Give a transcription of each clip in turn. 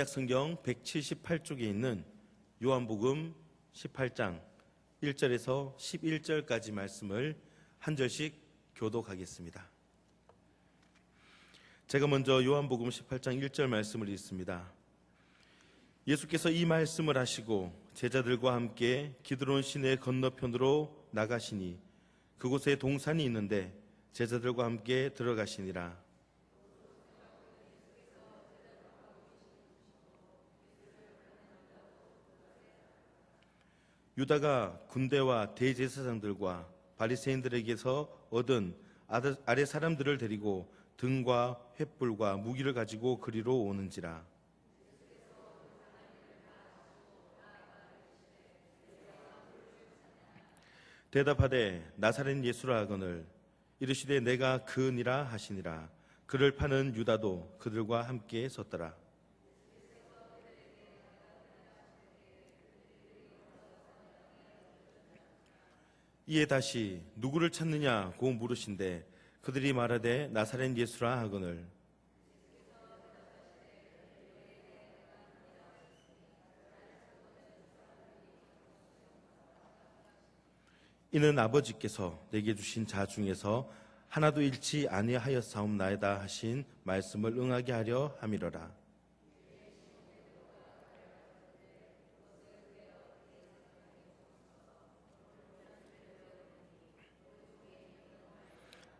신약성경 178쪽에 있는 요한복음 18장 1절에서 11절까지 말씀을 한 절씩 교독하겠습니다. 제가 먼저 요한복음 18장 1절 말씀을 읽습니다. 예수께서 이 말씀을 하시고 제자들과 함께 기드론 시내 건너편으로 나가시니 그곳에 동산이 있는데 제자들과 함께 들어가시니라. 유다가 군대와 대제사장들과 바리새인들에게서 얻은 아랫 사람들을 데리고 등과 횃불과 무기를 가지고 그리로 오는지라. 대답하되 나사렛 예수라 하거늘 이르시되 내가 그니라 하시니라. 그를 파는 유다도 그들과 함께 섰더라. 이에 다시 누구를 찾느냐고 물으신대 그들이 말하되 나사렛 예수라 하거늘 이는 아버지께서 내게 주신 자 중에서 하나도 잃지 아니하였사옵나이다 하신 말씀을 응하게 하려 함이로라.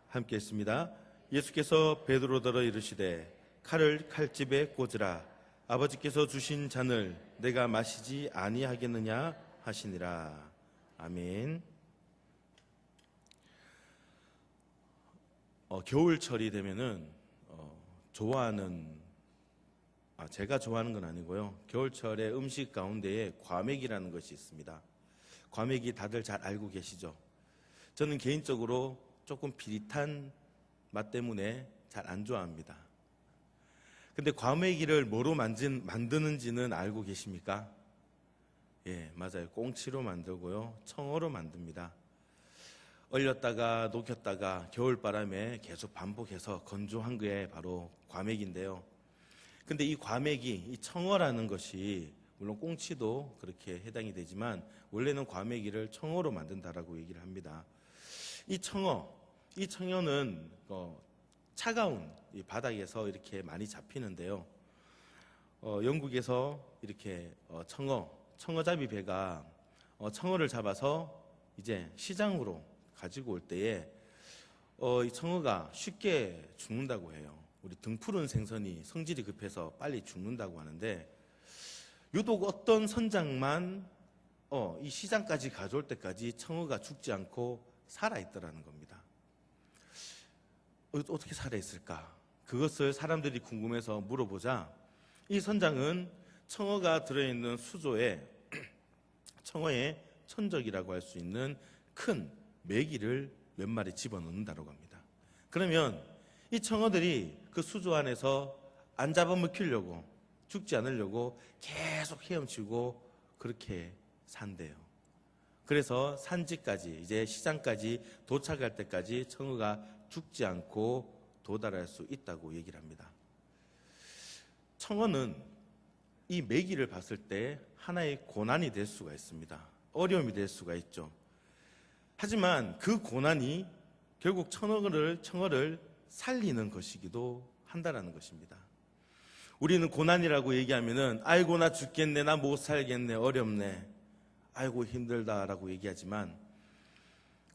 함께 했습니다. 예수께서 베드로더러 이르시되 칼을 칼집에 꽂으라. 아버지께서 주신 잔을 내가 마시지 아니하겠느냐 하시니라. 아멘. 겨울철이 되면은 제가 좋아하는 건 아니고요. 겨울철의 음식 가운데에 과메기라는 것이 있습니다. 과메기 다들 잘 알고 계시죠? 저는 개인적으로 조금 비릿한 맛 때문에 잘 안 좋아합니다. 근데 과메기를 뭐로 만드는지는 알고 계십니까? 예, 맞아요. 꽁치로 만들고요. 청어로 만듭니다. 얼렸다가 녹였다가 겨울바람에 계속 반복해서 건조한 게 바로 과메기인데요. 근데 이 과메기, 이 청어라는 것이 물론 꽁치도 그렇게 해당이 되지만 원래는 과메기를 청어로 만든다라고 얘기를 합니다. 이 청어는 차가운 이 바닥에서 이렇게 많이 잡히는데요. 영국에서 이렇게 청어잡이 배가 청어를 잡아서 이제 시장으로 가지고 올 때에 이 청어가 쉽게 죽는다고 해요. 우리 등푸른 생선이 성질이 급해서 빨리 죽는다고 하는데 유독 어떤 선장만 이 시장까지 가져올 때까지 청어가 죽지 않고 살아있더라는 겁니다. 어떻게 살아있을까? 그것을 사람들이 궁금해서 물어보자 이 선장은 청어가 들어있는 수조에 청어의 천적이라고 할 수 있는 큰 메기를 몇 마리 집어넣는다고 합니다. 그러면 이 청어들이 그 수조 안에서 안 잡아먹히려고 죽지 않으려고 계속 헤엄치고 그렇게 산대요. 그래서 산지까지 이제 시장까지 도착할 때까지 청어가 죽지 않고 도달할 수 있다고 얘기를 합니다. 청어는 이 메기를 봤을 때 하나의 고난이 될 수가 있습니다. 어려움이 될 수가 있죠. 하지만 그 고난이 결국 청어를 살리는 것이기도 한다는 것입니다. 우리는 고난이라고 얘기하면은 아이고 나 죽겠네, 나 못 살겠네, 어렵네, 아이고 힘들다라고 얘기하지만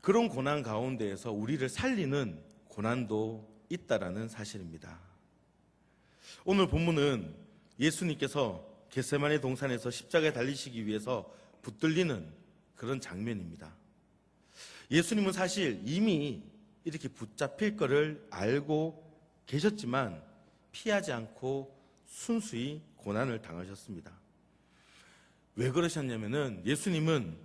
그런 고난 가운데에서 우리를 살리는 고난도 있다라는 사실입니다. 오늘 본문은 예수님께서 겟세마네 동산에서 십자가에 달리시기 위해서 붙들리는 그런 장면입니다. 예수님은 사실 이미 이렇게 붙잡힐 거를 알고 계셨지만 피하지 않고 순수히 고난을 당하셨습니다. 왜 그러셨냐면은 예수님은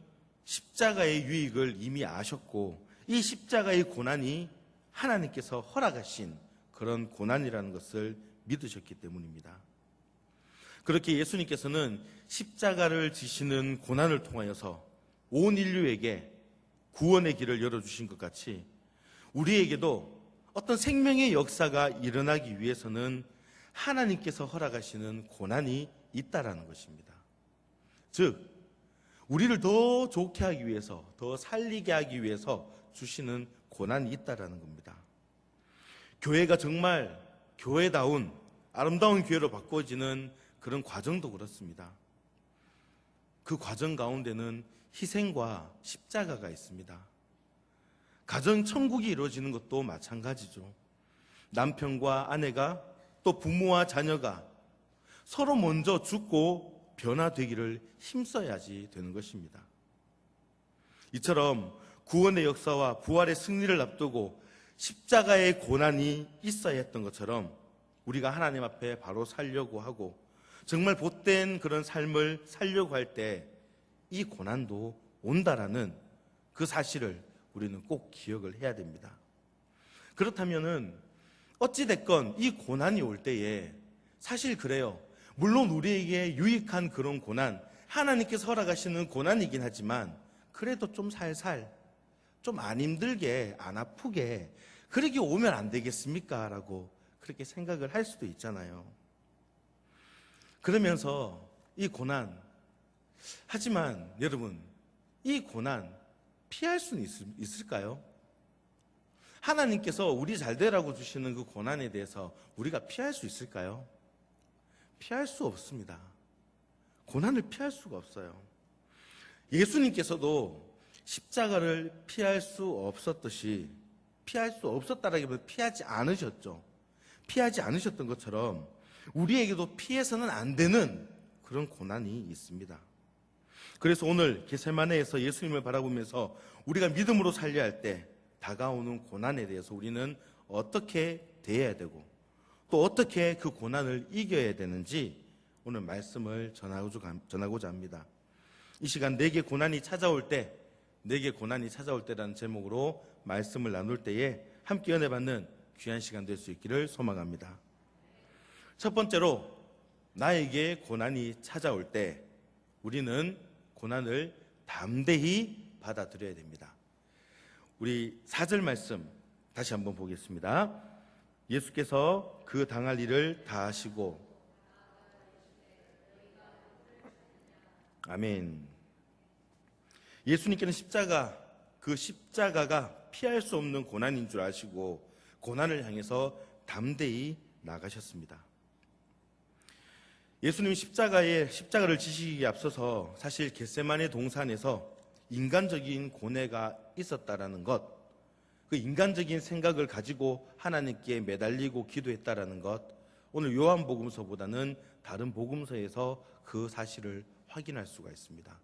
십자가의 유익을 이미 아셨고 이 십자가의 고난이 하나님께서 허락하신 그런 고난이라는 것을 믿으셨기 때문입니다. 그렇게 예수님께서는 십자가를 지시는 고난을 통하여서 온 인류에게 구원의 길을 열어주신 것 같이 우리에게도 어떤 생명의 역사가 일어나기 위해서는 하나님께서 허락하시는 고난이 있다라는 것입니다. 즉 우리를 더 좋게 하기 위해서, 더 살리게 하기 위해서 주시는 고난이 있다라는 겁니다. 교회가 정말 교회다운 아름다운 교회로 바꿔지는 그런 과정도 그렇습니다. 그 과정 가운데는 희생과 십자가가 있습니다. 가정 천국이 이루어지는 것도 마찬가지죠. 남편과 아내가 또 부모와 자녀가 서로 먼저 죽고 변화되기를 힘써야지 되는 것입니다. 이처럼 구원의 역사와 부활의 승리를 앞두고 십자가의 고난이 있어야 했던 것처럼 우리가 하나님 앞에 바로 살려고 하고 정말 복된 그런 삶을 살려고 할 때 이 고난도 온다라는 그 사실을 우리는 꼭 기억을 해야 됩니다. 그렇다면은 어찌됐건 이 고난이 올 때에 사실 그래요. 물론 우리에게 유익한 그런 고난, 하나님께서 허락하시는 고난이긴 하지만 그래도 좀 살살, 좀 안 힘들게, 안 아프게 그렇게 오면 안 되겠습니까? 라고 그렇게 생각을 할 수도 있잖아요. 그러면서 이 고난, 하지만 여러분, 이 고난 피할 수는 있을까요? 하나님께서 우리 잘 되라고 주시는 그 고난에 대해서 우리가 피할 수 있을까요? 피할 수 없습니다. 고난을 피할 수가 없어요. 예수님께서도 십자가를 피할 수 없었듯이, 피할 수 없었다라기보다 피하지 않으셨죠. 피하지 않으셨던 것처럼 우리에게도 피해서는 안 되는 그런 고난이 있습니다. 그래서 오늘 겟세마네에서 예수님을 바라보면서 우리가 믿음으로 살려야 할 때 다가오는 고난에 대해서 우리는 어떻게 대해야 되고 또 어떻게 그 고난을 이겨야 되는지 오늘 말씀을 전하고자 합니다. 이 시간 내게 고난이 찾아올 때, 내게 고난이 찾아올 때라는 제목으로 말씀을 나눌 때에 함께 은혜 받는 귀한 시간 될 수 있기를 소망합니다. 첫 번째로 나에게 고난이 찾아올 때 우리는 고난을 담대히 받아들여야 됩니다. 우리 4절 말씀 다시 한번 보겠습니다. 예수께서 그 당할 일을 다 하시고, 아멘. 예수님께는 그 십자가가 피할 수 없는 고난인 줄 아시고 고난을 향해서 담대히 나가셨습니다. 예수님이 십자가를 지시기에 앞서서 사실 겟세마네 동산에서 인간적인 고뇌가 있었다라는 것, 그 인간적인 생각을 가지고 하나님께 매달리고 기도했다라는 것, 오늘 요한복음서보다는 다른 복음서에서 그 사실을 확인할 수가 있습니다.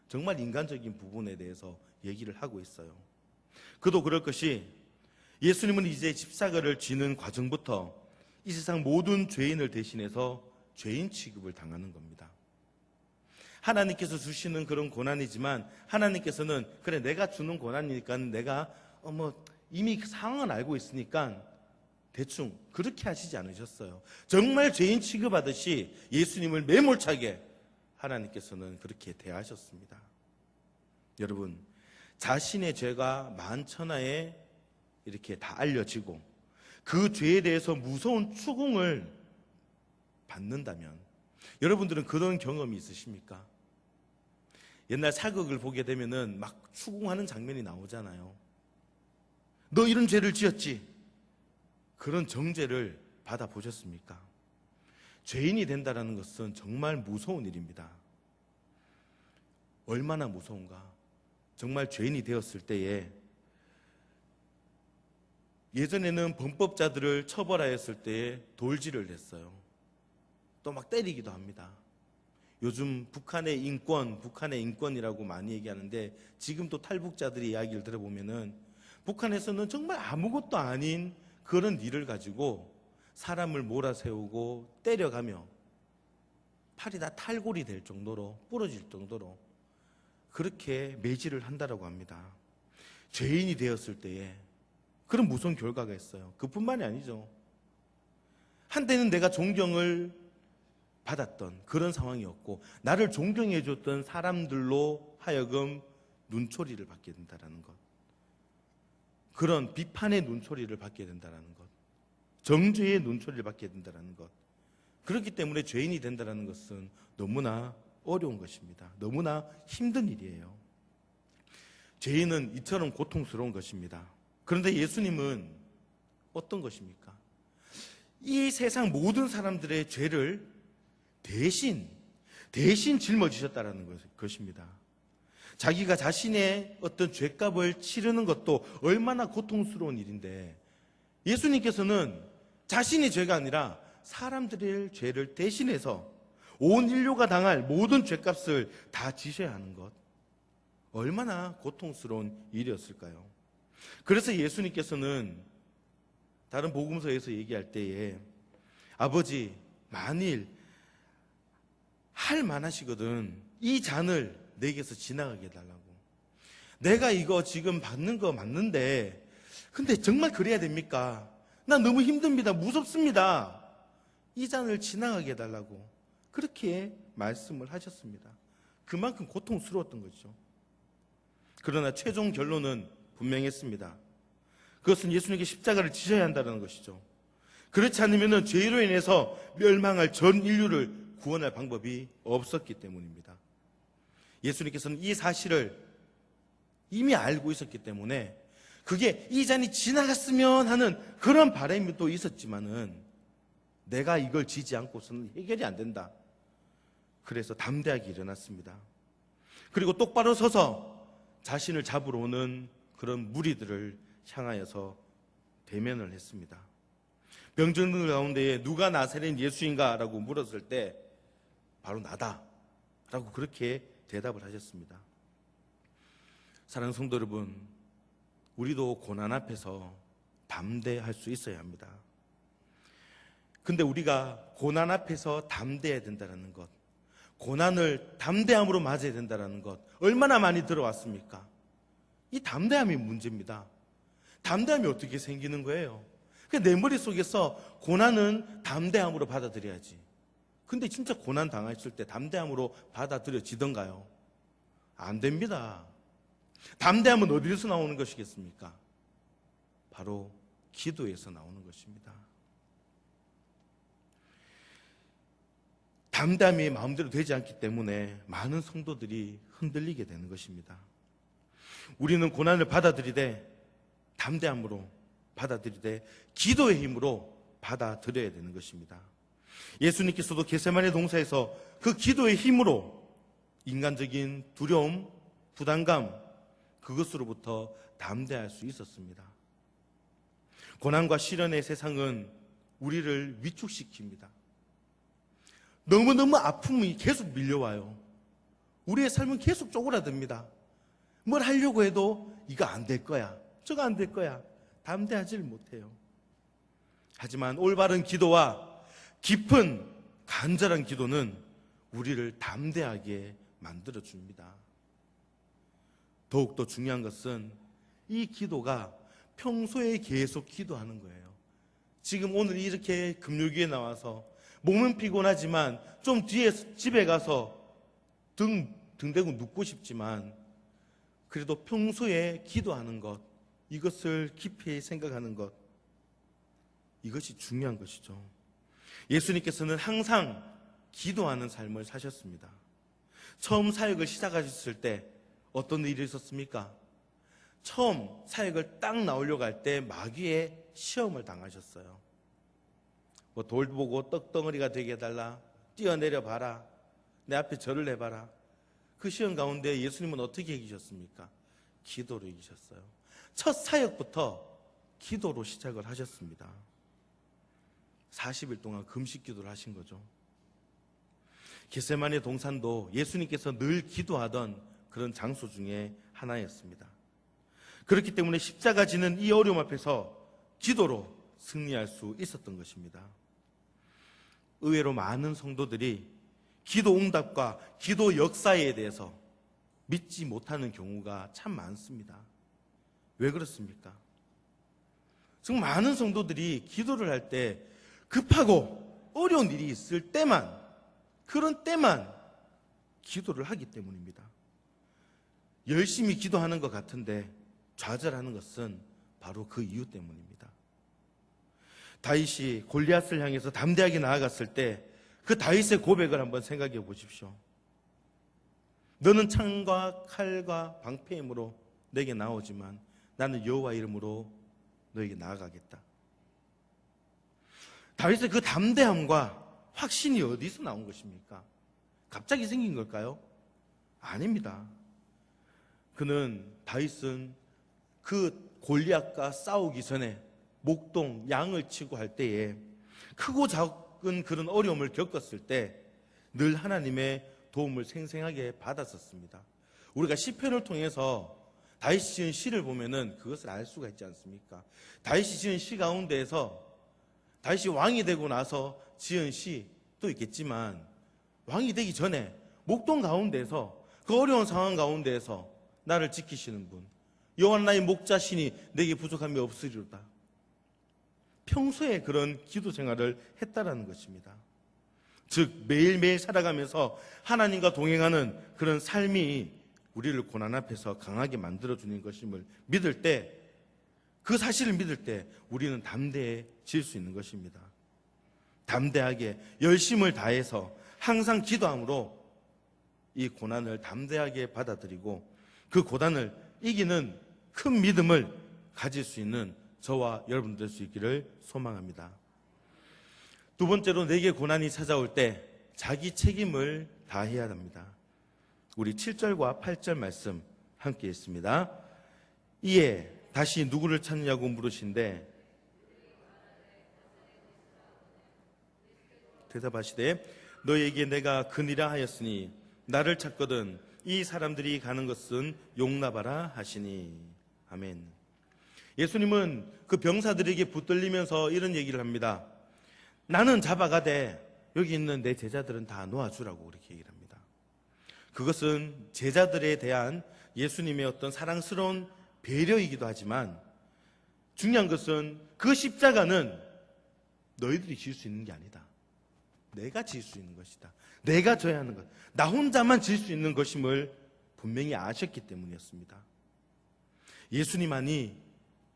정말 인간적인 부분에 대해서 얘기를 하고 있어요. 그도 그럴 것이 예수님은 이제 십자가를 지는 과정부터 이 세상 모든 죄인을 대신해서 죄인 취급을 당하는 겁니다. 하나님께서 주시는 그런 고난이지만 하나님께서는 그래 내가 주는 고난이니까 내가 이미 상황은 알고 있으니까 대충 그렇게 하시지 않으셨어요. 정말 죄인 취급하듯이 예수님을 매몰차게 하나님께서는 그렇게 대하셨습니다. 여러분, 자신의 죄가 만천하에 이렇게 다 알려지고 그 죄에 대해서 무서운 추궁을 받는다면 여러분들은 그런 경험이 있으십니까? 옛날 사극을 보게 되면은 막 추궁하는 장면이 나오잖아요. 너 이런 죄를 지었지? 그런 정죄를 받아보셨습니까? 죄인이 된다는 것은 정말 무서운 일입니다. 얼마나 무서운가? 정말 죄인이 되었을 때에 예전에는 범법자들을 처벌하였을 때에 돌질을 했어요. 또 막 때리기도 합니다. 요즘 북한의 인권이라고 많이 얘기하는데 지금 또 탈북자들의 이야기를 들어보면은 북한에서는 정말 아무것도 아닌 그런 일을 가지고 사람을 몰아세우고 때려가며 팔이 다 탈골이 될 정도로 부러질 정도로 그렇게 매질을 한다라고 합니다. 죄인이 되었을 때에 그런 무서운 결과가 있어요. 그뿐만이 아니죠. 한때는 내가 존경을 받았던 그런 상황이었고 나를 존경해 줬던 사람들로 하여금 눈초리를 받게 된다는 것, 그런 비판의 눈초리를 받게 된다는 것, 정죄의 눈초리를 받게 된다는 것, 그렇기 때문에 죄인이 된다는 것은 너무나 어려운 것입니다. 너무나 힘든 일이에요. 죄인은 이처럼 고통스러운 것입니다. 그런데 예수님은 어떤 것입니까? 이 세상 모든 사람들의 죄를 대신 짊어지셨다는 것입니다. 자기가 자신의 어떤 죄값을 치르는 것도 얼마나 고통스러운 일인데 예수님께서는 자신의 죄가 아니라 사람들의 죄를 대신해서 온 인류가 당할 모든 죄값을 다 지셔야 하는 것, 얼마나 고통스러운 일이었을까요? 그래서 예수님께서는 다른 복음서에서 얘기할 때에 아버지, 만일 할 만하시거든 이 잔을 내게서 지나가게 해달라고. 내가 이거 지금 받는 거 맞는데 근데 정말 그래야 됩니까? 나 너무 힘듭니다. 무섭습니다. 이 잔을 지나가게 해달라고 그렇게 말씀을 하셨습니다. 그만큼 고통스러웠던 거죠. 그러나 최종 결론은 분명했습니다. 그것은 예수님께 십자가를 지셔야 한다는 것이죠. 그렇지 않으면 죄로 인해서 멸망할 전 인류를 구원할 방법이 없었기 때문입니다. 예수님께서는 이 사실을 이미 알고 있었기 때문에 그게 이 잔이 지나갔으면 하는 그런 바람이 또 있었지만은 내가 이걸 지지 않고서는 해결이 안 된다. 그래서 담대하게 일어났습니다. 그리고 똑바로 서서 자신을 잡으러 오는 그런 무리들을 향하여서 대면을 했습니다. 병정들 가운데에 누가 나사렛 예수인가? 라고 물었을 때 바로 나다 라고 그렇게 대답을 하셨습니다. 사랑하는 성도 여러분, 우리도 고난 앞에서 담대할 수 있어야 합니다. 근데 우리가 고난 앞에서 담대해야 된다는 것, 고난을 담대함으로 맞아야 된다는 것 얼마나 많이 들어왔습니까? 이 담대함이 문제입니다. 담대함이 어떻게 생기는 거예요? 내 머릿속에서 고난은 담대함으로 받아들여야지. 근데 진짜 고난 당했을 때 담대함으로 받아들여지던가요? 안 됩니다. 담대함은 어디에서 나오는 것이겠습니까? 바로 기도에서 나오는 것입니다. 담대함이 마음대로 되지 않기 때문에 많은 성도들이 흔들리게 되는 것입니다. 우리는 고난을 받아들이되 담대함으로 받아들이되 기도의 힘으로 받아들여야 되는 것입니다. 예수님께서도 겟세마네 동산에서 그 기도의 힘으로 인간적인 두려움, 부담감 그것으로부터 담대할 수 있었습니다. 고난과 시련의 세상은 우리를 위축시킵니다. 너무너무 아픔이 계속 밀려와요. 우리의 삶은 계속 쪼그라듭니다. 뭘 하려고 해도 이거 안 될 거야, 저거 안 될 거야, 담대하지를 못해요. 하지만 올바른 기도와 깊은 간절한 기도는 우리를 담대하게 만들어줍니다. 더욱더 중요한 것은 이 기도가 평소에 계속 기도하는 거예요. 지금 오늘 이렇게 금요기에 나와서 몸은 피곤하지만 좀 뒤에 집에 가서 등 대고 눕고 싶지만 그래도 평소에 기도하는 것, 이것을 깊이 생각하는 것, 이것이 중요한 것이죠. 예수님께서는 항상 기도하는 삶을 사셨습니다. 처음 사역을 시작하셨을 때 어떤 일이 있었습니까? 처음 사역을 딱 나오려고 할 때 마귀의 시험을 당하셨어요. 돌 보고 떡덩어리가 되게 해달라, 뛰어내려 봐라, 내 앞에 절을 해봐라. 그 시험 가운데 예수님은 어떻게 이기셨습니까? 기도로 이기셨어요. 첫 사역부터 기도로 시작을 하셨습니다. 40일 동안 금식 기도를 하신 거죠. 겟세마네 동산도 예수님께서 늘 기도하던 그런 장소 중에 하나였습니다. 그렇기 때문에 십자가 지는 이 어려움 앞에서 기도로 승리할 수 있었던 것입니다. 의외로 많은 성도들이 기도 응답과 기도 역사에 대해서 믿지 못하는 경우가 참 많습니다. 왜 그렇습니까? 정말 많은 성도들이 기도를 할 때 급하고 어려운 일이 있을 때만, 그런 때만 기도를 하기 때문입니다. 열심히 기도하는 것 같은데 좌절하는 것은 바로 그 이유 때문입니다. 다윗이 골리앗을 향해서 담대하게 나아갔을 때 그 다윗의 고백을 한번 생각해 보십시오. 너는 창과 칼과 방패 힘으로 내게 나오지만 나는 여호와 이름으로 너에게 나아가겠다. 다윗의 그 담대함과 확신이 어디서 나온 것입니까? 갑자기 생긴 걸까요? 아닙니다. 다윗은 그 골리앗과 싸우기 전에 목동, 양을 치고 할 때에 크고 작은 그런 어려움을 겪었을 때 늘 하나님의 도움을 생생하게 받았었습니다. 우리가 시편을 통해서 다윗이 지은 시를 보면은 그것을 알 수가 있지 않습니까? 다윗이 지은 시 가운데에서 다윗이 왕이 되고 나서 지은 시도 있겠지만 왕이 되기 전에 목동 가운데에서 그 어려운 상황 가운데에서 나를 지키시는 분, 여호와 나의 목자시니 내게 부족함이 없으리로다. 평소에 그런 기도 생활을 했다라는 것입니다. 즉 매일매일 살아가면서 하나님과 동행하는 그런 삶이 우리를 고난 앞에서 강하게 만들어주는 것임을 믿을 때, 그 사실을 믿을 때 우리는 담대해질 수 있는 것입니다. 담대하게 열심을 다해서 항상 기도함으로 이 고난을 담대하게 받아들이고 그 고난을 이기는 큰 믿음을 가질 수 있는 저와 여러분들 될 수 있기를 소망합니다. 두 번째로, 내게 고난이 찾아올 때 자기 책임을 다해야 합니다. 우리 7절과 8절 말씀 함께 읽습니다. 이에 다시 누구를 찾느냐고 물으신대 대답하시되 너에게 내가 그니라 하였으니 나를 찾거든 이 사람들이 가는 것은 용납하라 하시니. 아멘. 예수님은 그 병사들에게 붙들리면서 이런 얘기를 합니다. 나는 잡아가되 여기 있는 내 제자들은 다 놓아주라고 그렇게 얘기를 합니다. 그것은 제자들에 대한 예수님의 어떤 사랑스러운 배려이기도 하지만 중요한 것은 그 십자가는 너희들이 질 수 있는 게 아니다. 내가 질 수 있는 것이다. 내가 져야 하는 것. 나 혼자만 질 수 있는 것임을 분명히 아셨기 때문이었습니다. 예수님만이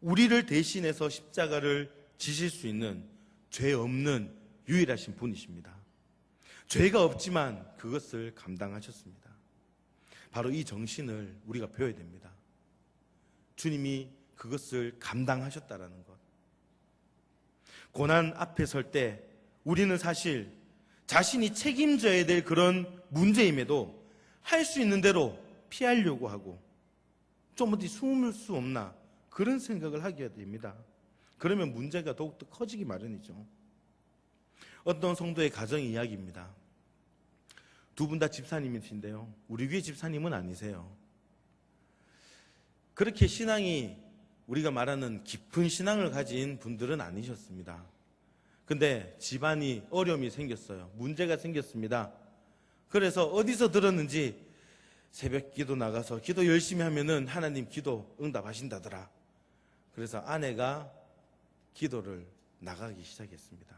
우리를 대신해서 십자가를 지실 수 있는 죄 없는 유일하신 분이십니다. 죄가 없지만 그것을 감당하셨습니다. 바로 이 정신을 우리가 배워야 됩니다. 주님이 그것을 감당하셨다라는 것. 고난 앞에 설 때 우리는 사실 자신이 책임져야 될 그런 문제임에도 할 수 있는 대로 피하려고 하고 좀 어디 숨을 수 없나 그런 생각을 하게 됩니다. 그러면 문제가 더욱더 커지기 마련이죠. 어떤 성도의 가정 이야기입니다. 두 분 다 집사님이신데요, 우리 교회 집사님은 아니세요. 그렇게 신앙이 우리가 말하는 깊은 신앙을 가진 분들은 아니셨습니다. 근데 집안이 어려움이 생겼어요. 문제가 생겼습니다. 그래서 어디서 들었는지 새벽 기도 나가서 기도 열심히 하면은 하나님 기도 응답하신다더라. 그래서 아내가 기도를 나가기 시작했습니다.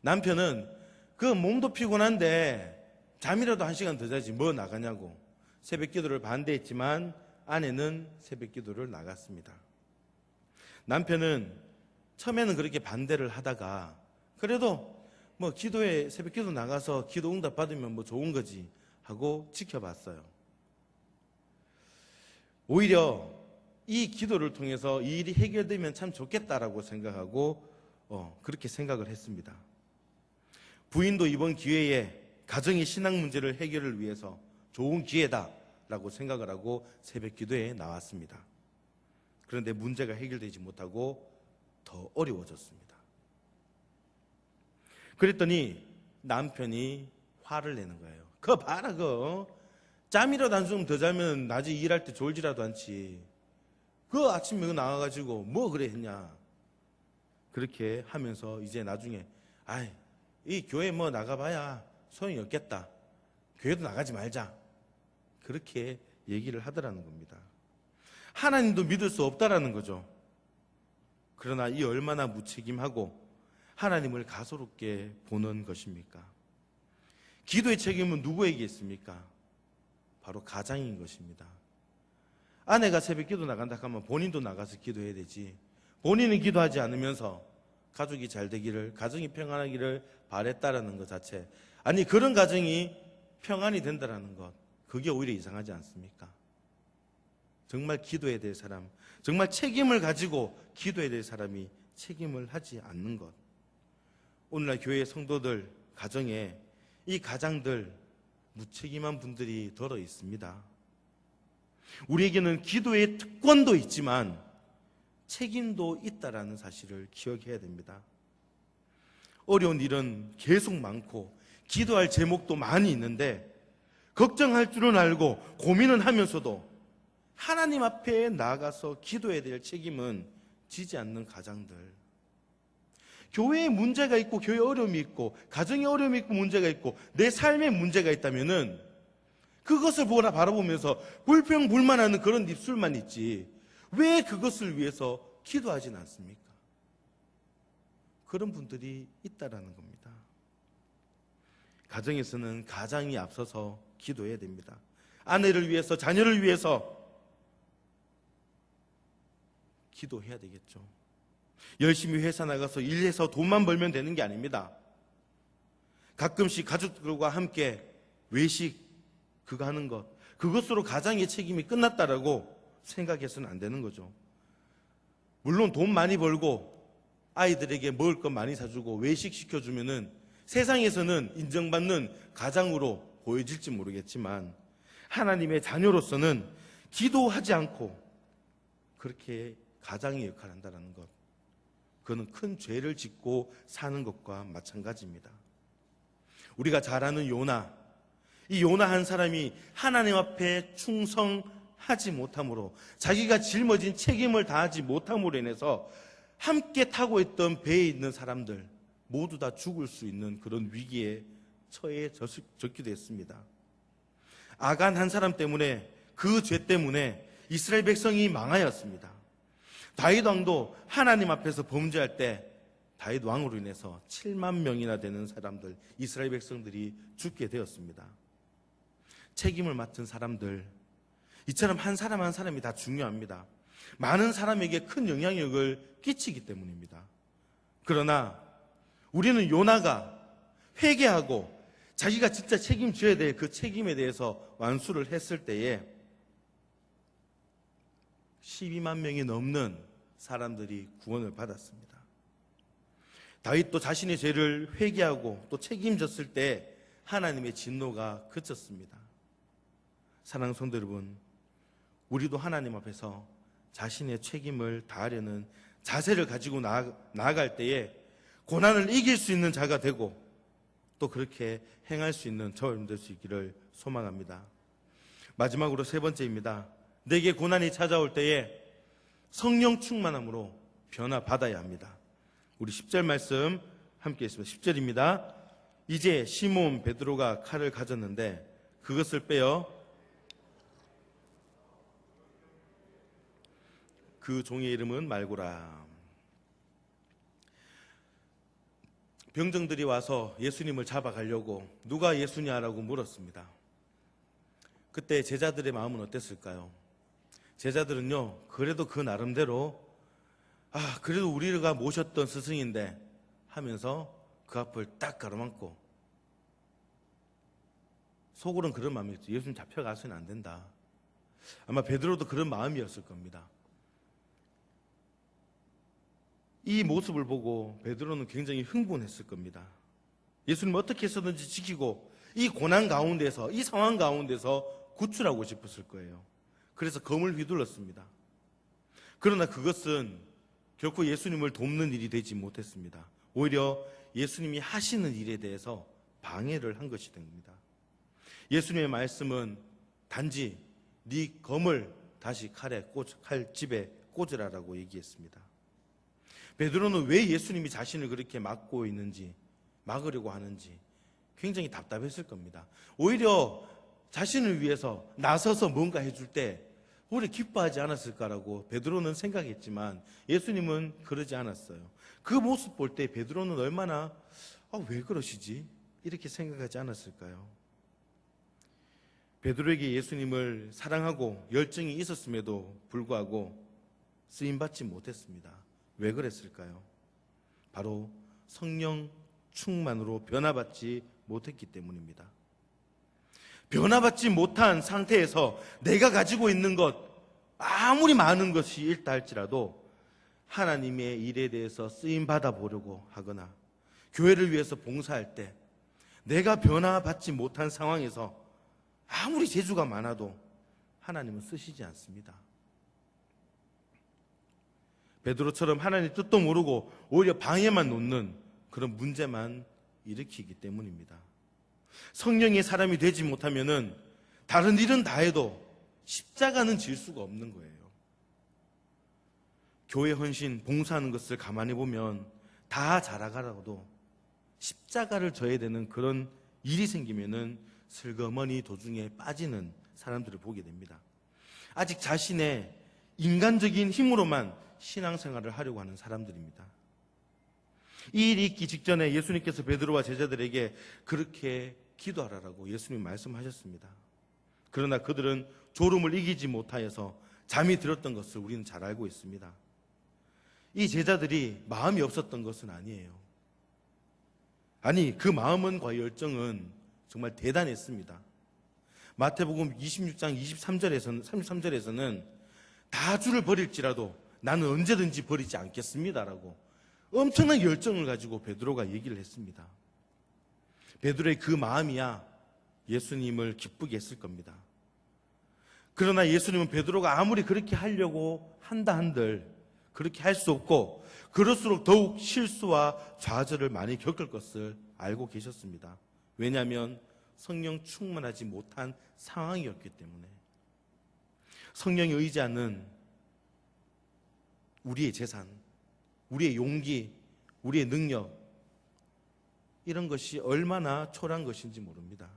남편은 그 몸도 피곤한데 잠이라도 1시간 더 자지 뭐 나가냐고 새벽 기도를 반대했지만 아내는 새벽 기도를 나갔습니다. 남편은 처음에는 그렇게 반대를 하다가 그래도 뭐 기도에 새벽 기도 나가서 기도 응답 받으면 뭐 좋은 거지 하고 지켜봤어요. 오히려 이 기도를 통해서 이 일이 해결되면 참 좋겠다라고 생각하고 그렇게 생각을 했습니다. 부인도 이번 기회에 가정의 신앙 문제를 해결을 위해서 좋은 기회다라고 생각을 하고 새벽 기도에 나왔습니다. 그런데 문제가 해결되지 못하고 더 어려워졌습니다. 그랬더니 남편이 화를 내는 거예요. 그거 봐라, 그거 잠이라도 한숨 더 자면 낮에 일할 때 졸지라도 않지. 그 아침에 그거 나와가지고 뭐 그래 했냐. 그렇게 하면서 이제 나중에 이 교회 뭐 나가봐야 소용이 없겠다. 교회도 나가지 말자. 그렇게 얘기를 하더라는 겁니다. 하나님도 믿을 수 없다라는 거죠. 그러나 이 얼마나 무책임하고 하나님을 가소롭게 보는 것입니까? 기도의 책임은 누구에게 있습니까? 바로 가장인 것입니다. 아내가 새벽 기도 나간다 하면 본인도 나가서 기도해야 되지. 본인은 기도하지 않으면서 가족이 잘 되기를, 가정이 평안하기를 바랬다라는 것 자체, 아니 그런 가정이 평안이 된다라는 것, 그게 오히려 이상하지 않습니까? 정말 기도해야 될 사람, 정말 책임을 가지고 기도해야 될 사람이 책임을 하지 않는 것. 오늘날 교회 성도들 가정에 이 가장들 무책임한 분들이 들어 있습니다. 우리에게는 기도의 특권도 있지만 책임도 있다라는 사실을 기억해야 됩니다. 어려운 일은 계속 많고 기도할 제목도 많이 있는데 걱정할 줄은 알고 고민은 하면서도 하나님 앞에 나아가서 기도해야 될 책임은 지지 않는 가장들, 교회에 문제가 있고 교회에 어려움이 있고 가정에 어려움이 있고 문제가 있고 내 삶에 문제가 있다면은 그것을 바라보면서 불평불만하는 그런 입술만 있지 왜 그것을 위해서 기도하진 않습니까? 그런 분들이 있다라는 겁니다. 가정에서는 가장이 앞서서 기도해야 됩니다. 아내를 위해서, 자녀를 위해서 기도해야 되겠죠. 열심히 회사 나가서 일해서 돈만 벌면 되는 게 아닙니다. 가끔씩 가족들과 함께 외식 그거 하는 것, 그것으로 가장의 책임이 끝났다라고 생각해서는 안 되는 거죠. 물론 돈 많이 벌고 아이들에게 먹을 것 많이 사주고 외식 시켜주면은 세상에서는 인정받는 가장으로 보여질지 모르겠지만 하나님의 자녀로서는 기도하지 않고 그렇게 가장의 역할을 한다는 것, 그거는 큰 죄를 짓고 사는 것과 마찬가지입니다. 우리가 잘 아는 요나, 이 요나 한 사람이 하나님 앞에 충성하지 못함으로, 자기가 짊어진 책임을 다하지 못함으로 인해서 함께 타고 있던 배에 있는 사람들 모두 다 죽을 수 있는 그런 위기에 처해졌기도 했습니다. 아간 한 사람 때문에, 그 죄 때문에 이스라엘 백성이 망하였습니다. 다윗 왕도 하나님 앞에서 범죄할 때 다윗 왕으로 인해서 7만 명이나 되는 사람들, 이스라엘 백성들이 죽게 되었습니다. 책임을 맡은 사람들, 이처럼 한 사람 한 사람이 다 중요합니다. 많은 사람에게 큰 영향력을 끼치기 때문입니다. 그러나 우리는 요나가 회개하고 자기가 진짜 책임져야 될 그 책임에 대해서 완수를 했을 때에 12만 명이 넘는 사람들이 구원을 받았습니다. 다윗도 자신의 죄를 회개하고 또 책임졌을 때 하나님의 진노가 그쳤습니다. 사랑하는 성도 여러분, 우리도 하나님 앞에서 자신의 책임을 다하려는 자세를 가지고 나아갈 때에 고난을 이길 수 있는 자가 되고 또 그렇게 행할 수 있는 저와 여러분 될 수 있기를 소망합니다. 마지막으로 세 번째입니다. 내게 고난이 찾아올 때에 성령 충만함으로 변화받아야 합니다. 우리 10절 말씀 함께 있습니다. 10절입니다. 이제 시몬 베드로가 칼을 가졌는데 그것을 빼어 그 종의 이름은 말고라. 병정들이 와서 예수님을 잡아가려고 누가 예수냐라고 물었습니다. 그때 제자들의 마음은 어땠을까요? 제자들은요, 그래도 그 나름대로 그래도 우리가 모셨던 스승인데 하면서 그 앞을 딱 가로막고 속으로는 그런 마음이었죠. 예수님 잡혀가서는 안 된다. 아마 베드로도 그런 마음이었을 겁니다. 이 모습을 보고 베드로는 굉장히 흥분했을 겁니다. 예수님 어떻게 해서든지 지키고 이 고난 가운데서, 이 상황 가운데서 구출하고 싶었을 거예요. 그래서 검을 휘둘렀습니다. 그러나 그것은 결코 예수님을 돕는 일이 되지 못했습니다. 오히려 예수님이 하시는 일에 대해서 방해를 한 것이 됩니다. 예수님의 말씀은 단지 네 검을 다시 칼집에 꽂으라라고 얘기했습니다. 베드로는 왜 예수님이 자신을 그렇게 막으려고 하는지 굉장히 답답했을 겁니다. 오히려 자신을 위해서 나서서 뭔가 해줄 때 오히려 기뻐하지 않았을까라고 베드로는 생각했지만 예수님은 그러지 않았어요. 그 모습 볼 때 베드로는 얼마나 왜 그러시지? 이렇게 생각하지 않았을까요? 베드로에게 예수님을 사랑하고 열정이 있었음에도 불구하고 쓰임받지 못했습니다. 왜 그랬을까요? 바로 성령 충만으로 변화받지 못했기 때문입니다. 변화받지 못한 상태에서 내가 가지고 있는 것, 아무리 많은 것이 있다 할지라도 하나님의 일에 대해서 쓰임받아 보려고 하거나 교회를 위해서 봉사할 때 내가 변화받지 못한 상황에서 아무리 재주가 많아도 하나님은 쓰시지 않습니다. 베드로처럼 하나님의 뜻도 모르고 오히려 방해만 놓는 그런 문제만 일으키기 때문입니다. 성령의 사람이 되지 못하면은 다른 일은 다 해도 십자가는 질 수가 없는 거예요. 교회 헌신, 봉사하는 것을 가만히 보면 다 잘하가라고도 십자가를 져야 되는 그런 일이 생기면은 슬그머니 도중에 빠지는 사람들을 보게 됩니다. 아직 자신의 인간적인 힘으로만 신앙생활을 하려고 하는 사람들입니다. 이 일이 있기 직전에 예수님께서 베드로와 제자들에게 그렇게 기도하라고 예수님이 말씀하셨습니다. 그러나 그들은 졸음을 이기지 못하여서 잠이 들었던 것을 우리는 잘 알고 있습니다. 이 제자들이 마음이 없었던 것은 아니에요. 아니, 그 마음과 열정은 정말 대단했습니다. 마태복음 26장 33절에서는 다 주를 버릴지라도 나는 언제든지 버리지 않겠습니다라고 엄청난 열정을 가지고 베드로가 얘기를 했습니다. 베드로의 그 마음이야 예수님을 기쁘게 했을 겁니다. 그러나 예수님은 베드로가 아무리 그렇게 하려고 한다 한들 그렇게 할 수 없고 그럴수록 더욱 실수와 좌절을 많이 겪을 것을 알고 계셨습니다. 왜냐하면 성령 충만하지 못한 상황이었기 때문에. 성령에 의지하는 우리의 재산, 우리의 용기, 우리의 능력, 이런 것이 얼마나 초라한 것인지 모릅니다.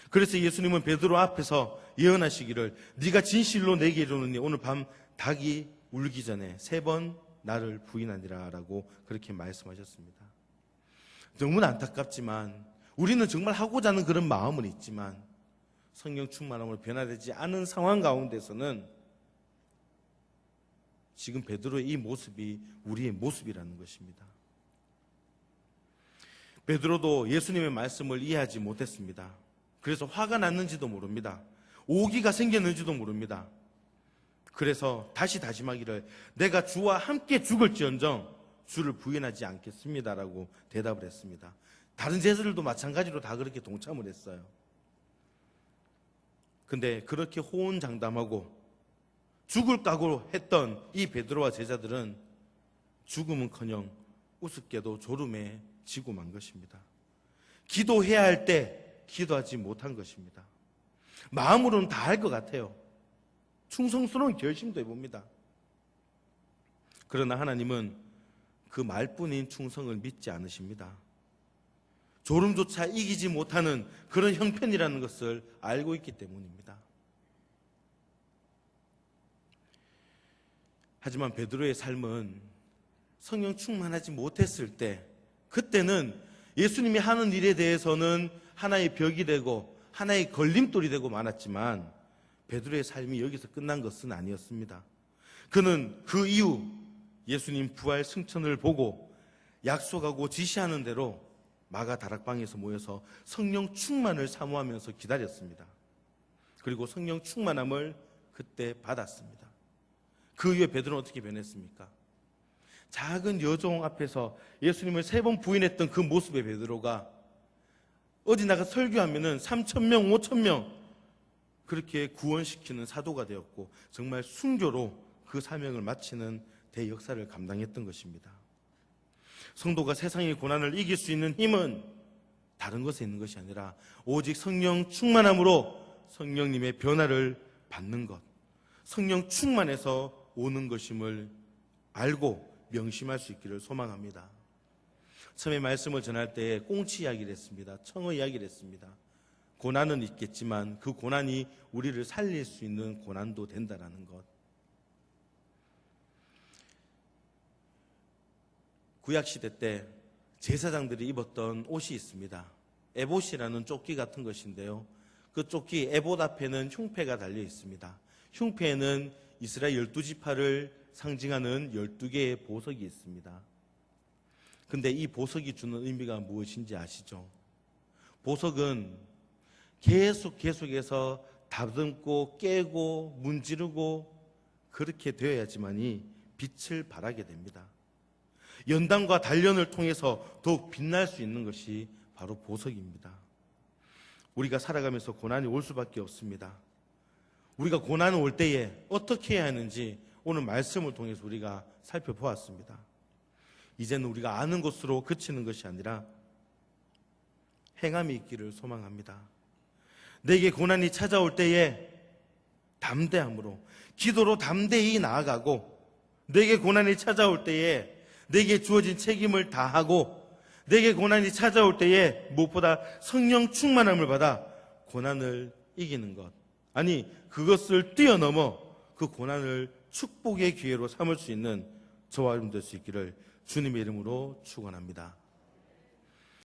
그래서 예수님은 베드로 앞에서 예언하시기를 네가 진실로 내게 이르노니 오늘 밤 닭이 울기 전에 3번 나를 부인하니라 라고 그렇게 말씀하셨습니다. 너무나 안타깝지만 우리는 정말 하고자 하는 그런 마음은 있지만 성령 충만함으로 변화되지 않은 상황 가운데서는 지금 베드로의 이 모습이 우리의 모습이라는 것입니다. 베드로도 예수님의 말씀을 이해하지 못했습니다. 그래서 화가 났는지도 모릅니다. 오기가 생겼는지도 모릅니다. 그래서 다시 다짐하기를 내가 주와 함께 죽을지언정 주를 부인하지 않겠습니다라고 대답을 했습니다. 다른 제자들도 마찬가지로 다 그렇게 동참을 했어요. 근데 그렇게 호언장담하고 죽을 각오로 했던 이 베드로와 제자들은 죽음은커녕 우습게도 졸음에 지고 만 것입니다. 기도해야 할 때 기도하지 못한 것입니다. 마음으로는 다 할 것 같아요. 충성스러운 결심도 해봅니다. 그러나 하나님은 그 말뿐인 충성을 믿지 않으십니다. 졸음조차 이기지 못하는 그런 형편이라는 것을 알고 있기 때문입니다. 하지만 베드로의 삶은 성령 충만하지 못했을 때 그때는 예수님이 하는 일에 대해서는 하나의 벽이 되고 하나의 걸림돌이 되고 많았지만 베드로의 삶이 여기서 끝난 것은 아니었습니다. 그는 그 이후 예수님 부활 승천을 보고 약속하고 지시하는 대로 마가 다락방에서 모여서 성령 충만을 사모하면서 기다렸습니다. 그리고 성령 충만함을 그때 받았습니다. 그 이후에 베드로는 어떻게 변했습니까? 작은 여종 앞에서 예수님을 3번 부인했던 그 모습의 베드로가 어디 나가 설교하면은 3,000명, 5,000명 그렇게 구원시키는 사도가 되었고 정말 순교로 그 사명을 마치는 대역사를 감당했던 것입니다. 성도가 세상의 고난을 이길 수 있는 힘은 다른 것에 있는 것이 아니라 오직 성령 충만함으로 성령님의 변화를 받는 것, 성령 충만해서 오는 것임을 알고 명심할 수 있기를 소망합니다. 처음에 말씀을 전할 때 꽁치 이야기를 했습니다. 청어 이야기를 했습니다. 고난은 있겠지만 그 고난이 우리를 살릴 수 있는 고난도 된다는 것. 구약시대 때 제사장들이 입었던 옷이 있습니다. 에봇이라는 조끼 같은 것인데요. 그 조끼 에봇 앞에는 흉패가 달려 있습니다. 흉패에는 이스라엘 12지파를 상징하는 12개의 보석이 있습니다. 근데 이 보석이 주는 의미가 무엇인지 아시죠? 보석은 계속해서 다듬고 깨고 문지르고 그렇게 되어야지만이 빛을 발하게 됩니다. 연단과 단련을 통해서 더욱 빛날 수 있는 것이 바로 보석입니다. 우리가 살아가면서 고난이 올 수밖에 없습니다. 우리가 고난이 올 때에 어떻게 해야 하는지 오늘 말씀을 통해서 우리가 살펴보았습니다. 이제는 우리가 아는 것으로 그치는 것이 아니라 행함이 있기를 소망합니다. 내게 고난이 찾아올 때에 담대함으로 기도로 담대히 나아가고, 내게 고난이 찾아올 때에 내게 주어진 책임을 다하고, 내게 고난이 찾아올 때에 무엇보다 성령 충만함을 받아 고난을 이기는 것, 아니 그것을 뛰어넘어 그 고난을 축복의 기회로 삼을 수 있는 저와 여러분 될 수 있기를 주님의 이름으로 축원합니다.